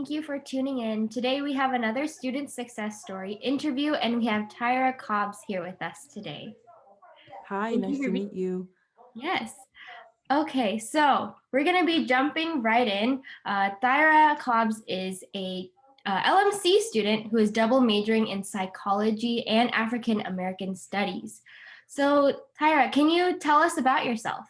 Thank you for tuning in. Today we have another student success story interview, and we have Thyra Cobbs here with us today. Hi, Thank you nice for to being. meet you. Yes. Okay, so we're going to be jumping right in. Thyra Cobbs is a LMC student who is double majoring in psychology and African American studies. So, Thyra, can you tell us about yourself?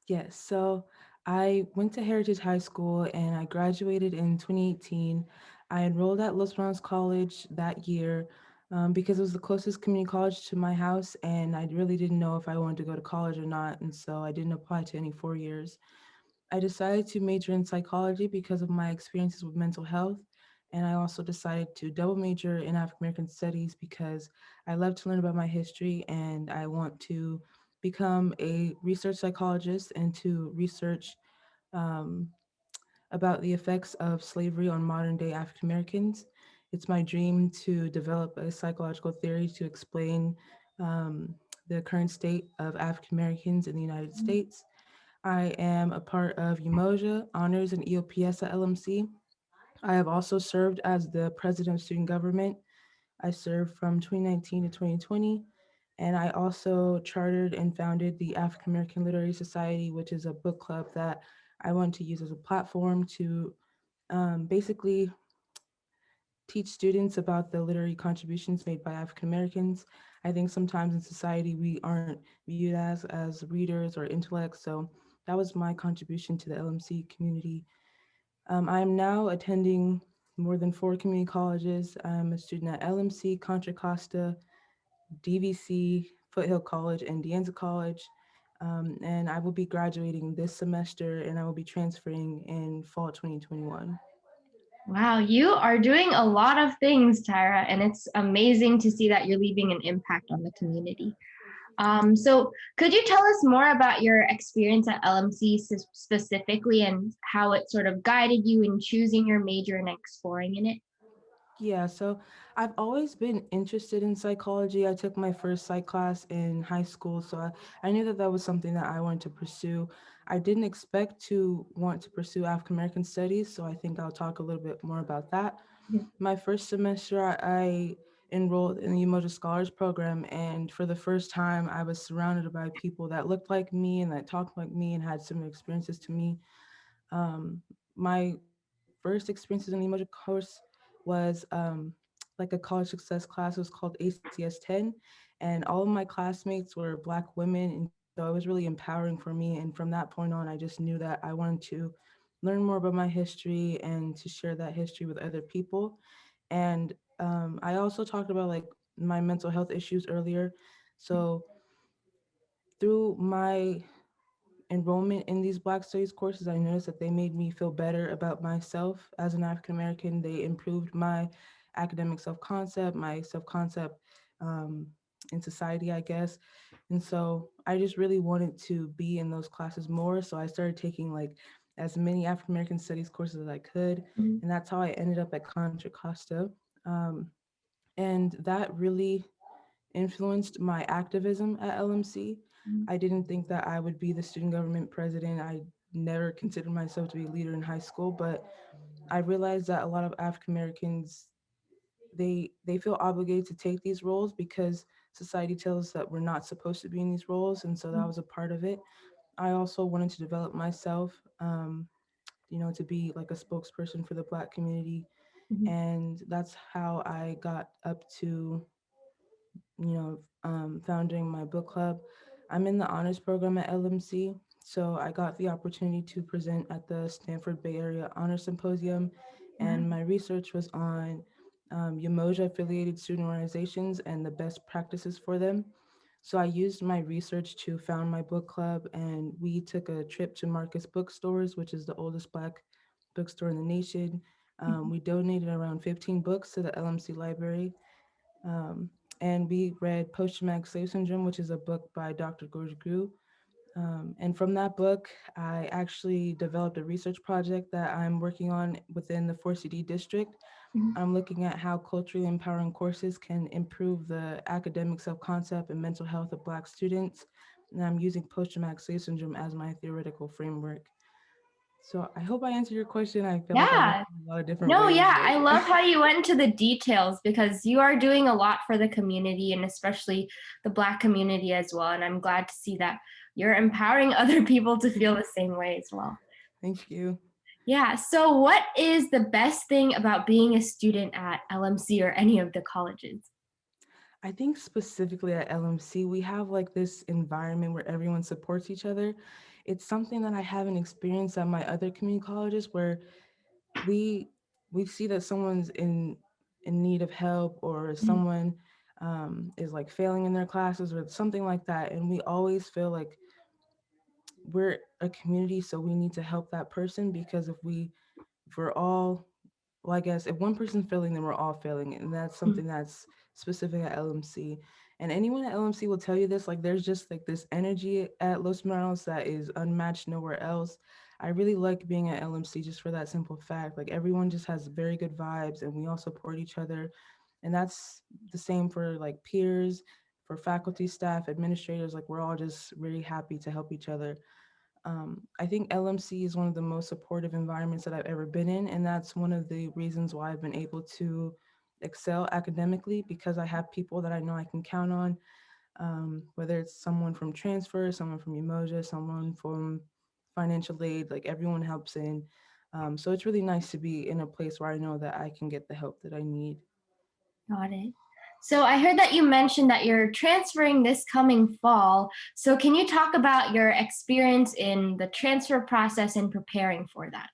Yes, so I went to Heritage High School and I graduated in 2018. I enrolled at Medanos College that year because it was the closest community college to my house, and I really didn't know if I wanted to go to college or not, and so I didn't apply to any 4 years. I decided to major in psychology because of my experiences with mental health. And I also decided to double major in African American studies because I love to learn about my history and I want to become a research psychologist and to research um, about the effects of slavery on modern day African Americans. It's my dream to develop a psychological theory to explain um, the current state of African Americans in the United States. I am a part of UMOJA, Honors, and EOPS at LMC. I have also served as the president of student government. I served from 2019 to 2020. And I also chartered and founded the African American Literary Society, which is a book club that I want to use as a platform to basically teach students about the literary contributions made by African Americans. I think sometimes in society we aren't viewed as readers or intellects, so that was my contribution to the LMC community. I am now attending more than 4 community colleges. I'm a student at LMC, Contra Costa, DVC, Foothill College, and De Anza College. And I will be graduating this semester and I will be transferring in fall 2021. Wow, you are doing a lot of things, Tyra, and it's amazing to see that you're leaving an impact on the community. So, could you tell us more about your experience at LMC specifically and how it sort of guided you in choosing your major and exploring in it? Yeah, so I've always been interested in psychology. I took my first psych class in high school, so I knew that that was something that I wanted to pursue. I didn't expect to want to pursue African American studies, so I think I'll talk a little bit more about that. My first semester, I enrolled in the Umoja Scholars Program, and for the first time, I was surrounded by people that looked like me and that talked like me and had similar experiences to me. My first experiences in the Umoja course was like a college success class. It was called ACS 10, and all of my classmates were Black women, and so it was really empowering for me. And from that point on, I just knew that I wanted to learn more about my history and to share that history with other people. And I also talked about like my mental health issues earlier. So through my enrollment in these Black Studies courses, I noticed that they made me feel better about myself as an African American. They improved my academic self concept, my self concept um, in society, I guess. And so I just really wanted to be in those classes more. So I started taking like as many African American studies courses as I could. Mhm. And that's how I ended up at Contra Costa. Um, and that really influenced my activism at LMC. I didn't think that I would be the student government president. I never considered myself to be a leader in high school, but I realized that a lot of African Americans they feel obligated to take these roles because society tells us that we're not supposed to be in these roles, and so that was a part of it. I also wanted to develop myself, to be like a spokesperson for the Black community, Mhm. and that's how I got up to founding my book club. I'm in the honors program at LMC, so I got the opportunity to present at the Stanford Bay Area Honor Symposium, Wow. and my research was on Umoja affiliated student organizations and the best practices for them. So I used my research to found my book club, and we took a trip to Marcus Bookstores, which is the oldest Black bookstore in the nation. We donated around 15 books to the LMC library, um, and we read Post Traumatic Slave Syndrome, which is a book by Dr. George Grew. And from that book, I actually developed a research project that I'm working on within the 4CD district. I'm looking at how culturally empowering courses can improve the academic self concept and mental health of Black students. And I'm using post traumatic slave syndrome as my theoretical framework. So I hope I answered your question. I feel like I went Yeah. in a lot of different No, ways, yeah, but I love how you went into the details because you are doing a lot for the community and especially the Black community as well. And I'm glad to see that you're empowering other people to feel the same way as well. thank you. Yeah. So, what is the best thing about being a student at LMC or any of the colleges? I think specifically at LMC, we have like this environment where everyone supports each other. It's something that I haven't experienced at my other community colleges where we we see that someone's in need of help or Mhm, someone is like failing in their classes or something like that, and we always feel like we're a community, so we need to help that person because if we're all well, I guess if one person's failing, then we're all failing. And that's mhm, something that's specific at LMC. And anyone at LMC will tell you this, like there's just like this energy at Los Moranos that is unmatched nowhere else. I really like being at LMC just for that simple fact. Like everyone just has very good vibes and we all support each other. And that's the same for like peers, for faculty, staff, administrators. Like we're all just really happy to help each other. I think LMC is one of the most supportive environments that I've ever been in, and that's one of the reasons why I've been able to excel academically because I have people that I know I can count on, whether it's someone from transfer, someone from Umoja, someone from financial aid, like everyone helps in. So it's really nice to be in a place where I know that I can get the help that I need. got it. So, I heard that you mentioned that you're transferring this coming fall. So, can you talk about your experience in the transfer process and preparing for that?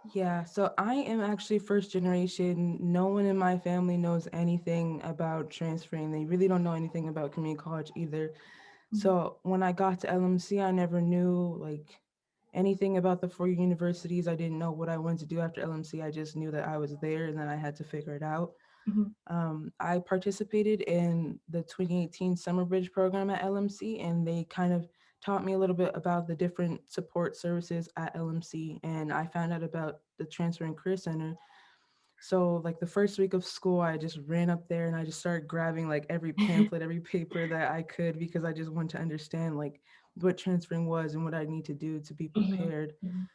Yeah, so I am actually first generation. No one in my family knows anything about transferring. They really don't know anything about community college either. Mhm, So when I got to LMC, I never knew like anything about the four universities. I didn't know what I wanted to do after LMC. I just knew that I was there and then I had to figure it out. mhm, I participated in the 2018 Summer Bridge program at LMC, and they kind of taught me a little bit about the different support services at LMC. And I found out about the Transfer and Career Center. So, like the first week of school, I just ran up there and I just started grabbing like every pamphlet, every paper that I could because I just wanted to understand like what transferring was and what I need to do to be mhm, prepared. mhm,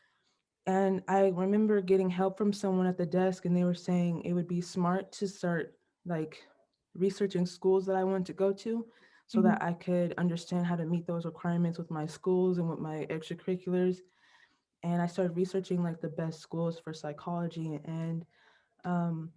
And I remember getting help from someone at the desk, and they were saying it would be smart to start like researching schools that I wanted to go to so mhm, that I could understand how to meet those requirements with my schools and with my extracurriculars. And I started researching like the best schools for psychology. And um,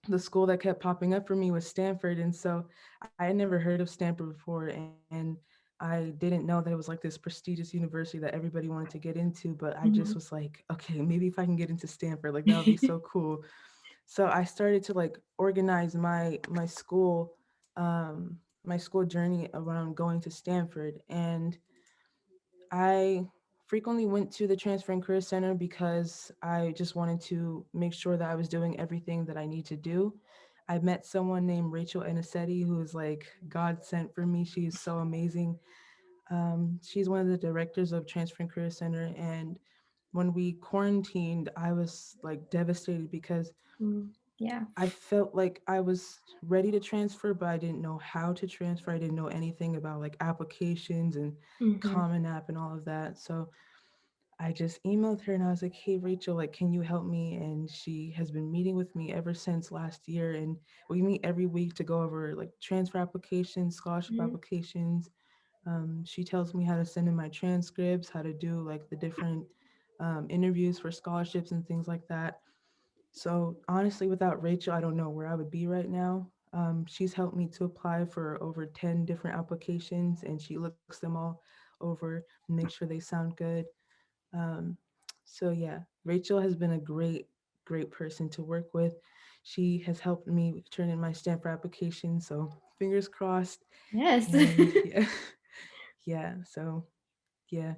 the school that kept popping up for me was Stanford. And so I had never heard of Stanford before. And I didn't know that it was like this prestigious university that everybody wanted to get into. But I just mhm. was like, okay, maybe if I can get into Stanford, like that would be so cool. So I started to like organize my school journey around going to Stanford. And I frequently went to the Transfer and Career Center because I just wanted to make sure that I was doing everything that I need to do. I met someone named Rachel Anicetti who is like God sent for me. She is so amazing. She's one of the directors of Transfer and Career Center. And when we quarantined, I was like devastated because Mm, yeah. I felt like I was ready to transfer, but I didn't know how to transfer. I didn't know anything about like applications and Mhm, Common App and all of that. So I just emailed her and I was like, hey, Rachel, like, can you help me? And she has been meeting with me ever since last year. And we meet every week to go over like transfer applications, scholarship mhm, applications. She tells me how to send in my transcripts, how to do like the different interviews for scholarships and things like that. So honestly, without Rachel, I don't know where I would be right now. She's helped me to apply for over 10 different applications and she looks them all over and makes sure they sound good. Um, so yeah, Rachel has been a great person to work with. She has helped me turn in my Stanford application. So fingers crossed. yes. And yeah, yeah. So yeah.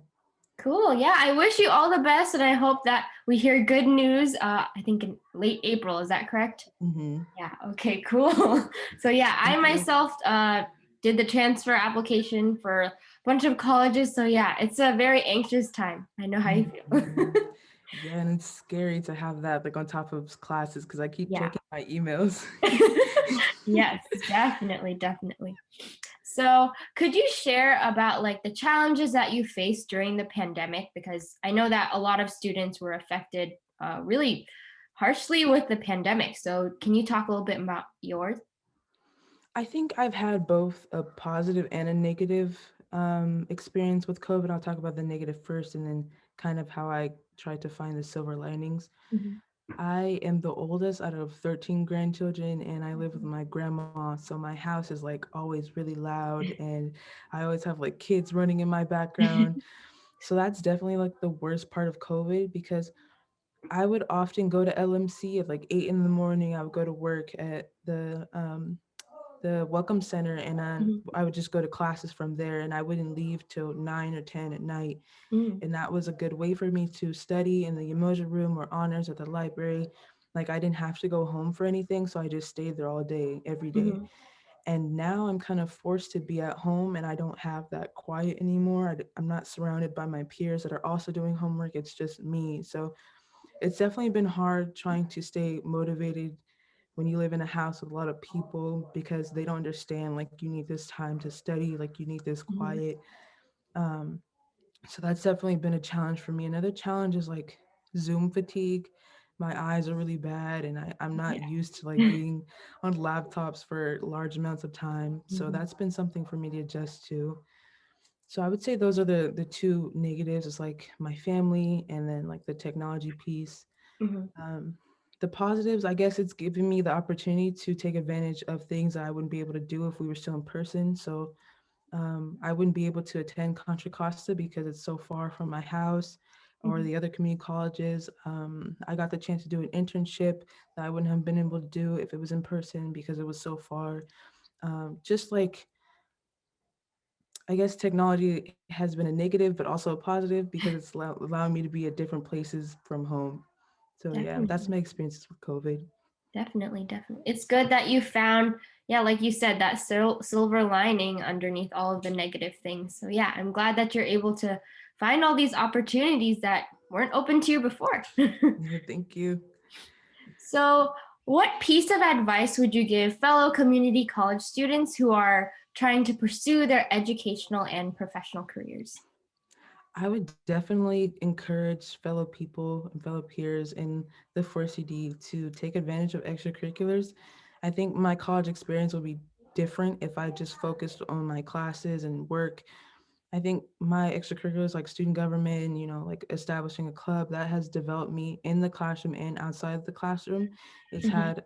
Cool. Yeah, I wish you all the best, and I hope that we hear good news. I think in late April. Is that correct? Hmm. Yeah. Okay. Cool. So yeah, I Thank you. myself did the transfer application for a bunch of colleges. So yeah, it's a very anxious time. I know how you feel. Mhm. Yeah, and it's scary to have that like on top of classes because I keep Yeah. checking my emails. Yes, definitely, definitely. So, could you share about like the challenges that you faced during the pandemic? Because I know that a lot of students were affected really harshly with the pandemic. So, can you talk a little bit about yours? I think I've had both a positive and a negative experience with COVID. I'll talk about the negative first and then kind of how I tried to find the silver linings. Mhm. I am the oldest out of 13 grandchildren and I live with my grandma. So my house is like always really loud and I always have like kids running in my background. So that's definitely like the worst part of COVID because I would often go to LMC at like 8 in the morning. I would go to work at the Welcome Center, and then Mhm. I would just go to classes from there, and I wouldn't leave till 9 or 10 at night. Mhm. And that was a good way for me to study in the emotion room or honors at the library. Like I didn't have to go home for anything, so I just stayed there all day, every day. Mhm. And now I'm kind of forced to be at home, and I don't have that quiet anymore. I'm not surrounded by my peers that are also doing homework. It's just me. So it's definitely been hard trying to stay motivated when you live in a house with a lot of people because they don't understand like you need this time to study, like you need this Mhm. quiet. um so that's definitely been a challenge for me. Another challenge is like Zoom fatigue. My eyes are really bad and I'm not used to like Yeah. being on laptops for large amounts of time, so Mhm. that's been something for me to adjust to. So I would say those are the two negatives, is like my family and then like the technology piece. Mhm. um, the positives, I guess it's given me the opportunity to take advantage of things that I wouldn't be able to do if we were still in person. So I wouldn't be able to attend Contra Costa because it's so far from my house or Mhm. the other community colleges. I got the chance to do an internship that I wouldn't have been able to do if it was in person because it was so far. Just like, I guess technology has been a negative, but also a positive because it's allowing me to be at different places from home. So yeah, that's Definitely. my experiences with COVID. Definitely, definitely. It's good that you found, yeah, like you said, that silver lining underneath all of the negative things. So, yeah, I'm glad that you're able to find all these opportunities that weren't open to you before. Yeah, thank you. So, what piece of advice would you give fellow community college students who are trying to pursue their educational and professional careers? I would definitely encourage fellow people and fellow peers in the 4CD to take advantage of extracurriculars. I think my college experience will be different if I just focused on my classes and work. I think my extracurriculars like student government, like establishing a club, that has developed me in the classroom and outside of the classroom. It's Mhm. had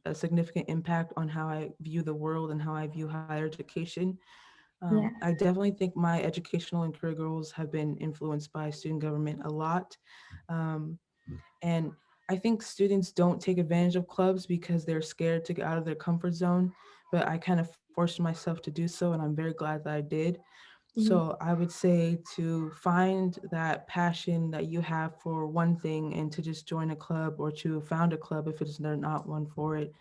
a significant impact on how I view the world and how I view higher education. Yeah. I definitely think my educational and career goals have been influenced by student government a lot. Um, and I think students don't take advantage of clubs because they're scared to get out of their comfort zone. But I kind of forced myself to do so, and I'm very glad that I did. Mhm. So I would say to find that passion that you have for one thing and to just join a club or to found a club if it's there not one for it.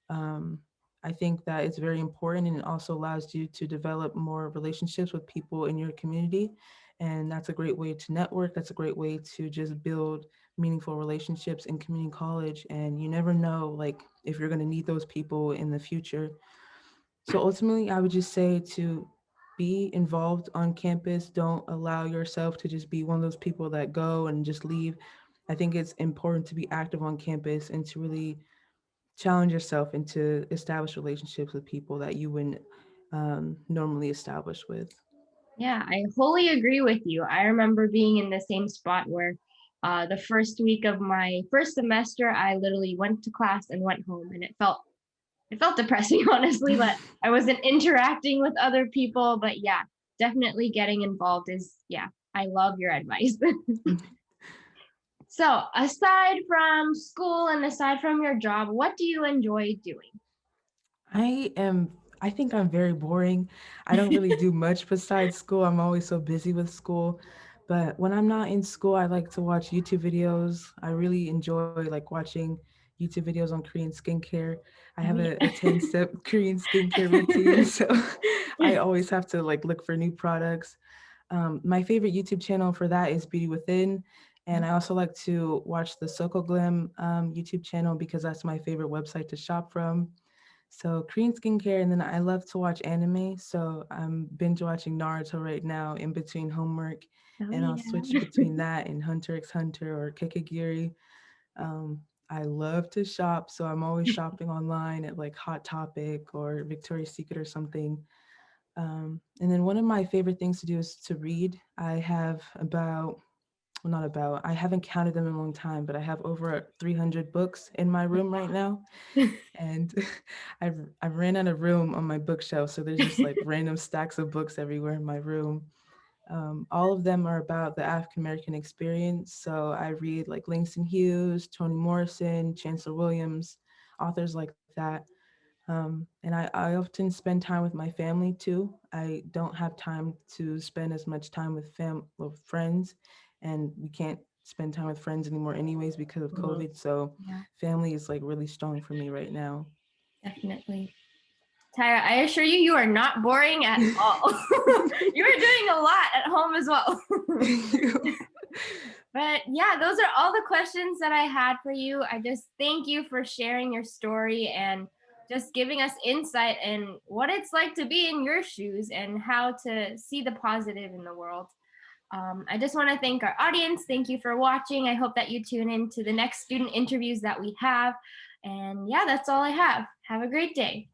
um, I think that it's very important and it also allows you to develop more relationships with people in your community. And that's a great way to network. That's a great way to just build meaningful relationships in community college. And you never know, like, if you're going to need those people in the future. So ultimately, I would just say to be involved on campus. Don't allow yourself to just be one of those people that go and just leave. I think it's important to be active on campus and to really challenge yourself and to establish relationships with people that you wouldn't normally establish with. Yeah, I wholly agree with you. I remember being in the same spot where the first week of my first semester, I literally went to class and went home, and it felt depressing, honestly, that I wasn't interacting with other people. But yeah, definitely getting involved is, yeah, I love your advice. So, aside from school and aside from your job, what do you enjoy doing? I am, I think I'm very boring. I don't really do much besides school. I'm always so busy with school. But when I'm not in school, I like to watch YouTube videos. I really enjoy like watching YouTube videos on Korean skincare. I Oh, have a yeah. 10-step Korean skincare routine. So I always have to like look for new products. My favorite YouTube channel for that is Beauty Within. And I also like to watch the Soko Glam YouTube channel because that's my favorite website to shop from. So Korean skincare, and then I love to watch anime. So I'm binge watching Naruto right now in between homework, Oh and I'll switch yeah. between that and Hunter x Hunter or Kikagiri. I love to shop, so I'm always shopping online at like Hot Topic or Victoria's Secret or something. And then one of my favorite things to do is to read. I have about, well, not about, I haven't counted them in a long time, but I have over 300 books in my room right now. And I've ran out of room on my bookshelf, so there's just like random stacks of books everywhere in my room. All of them are about the African American experience. So I read like Langston Hughes, Toni Morrison, Chancellor Williams, authors like that. And I often spend time with my family too. I don't have time to spend as much time with friends, and we can't spend time with friends anymore anyways because of Mhm. COVID. So Yeah, family is like really strong for me right now. definitely. Tyra, I assure you, you are not boring at all. You are doing a lot at home as well. Thank you. But yeah, those are all the questions that I had for you. I just thank you for sharing your story and just giving us insight in what it's like to be in your shoes and how to see the positive in the world. I just want to thank our audience. Thank you for watching. I hope that you tune in to the next student interviews that we have. And yeah, that's all I have. Have a great day.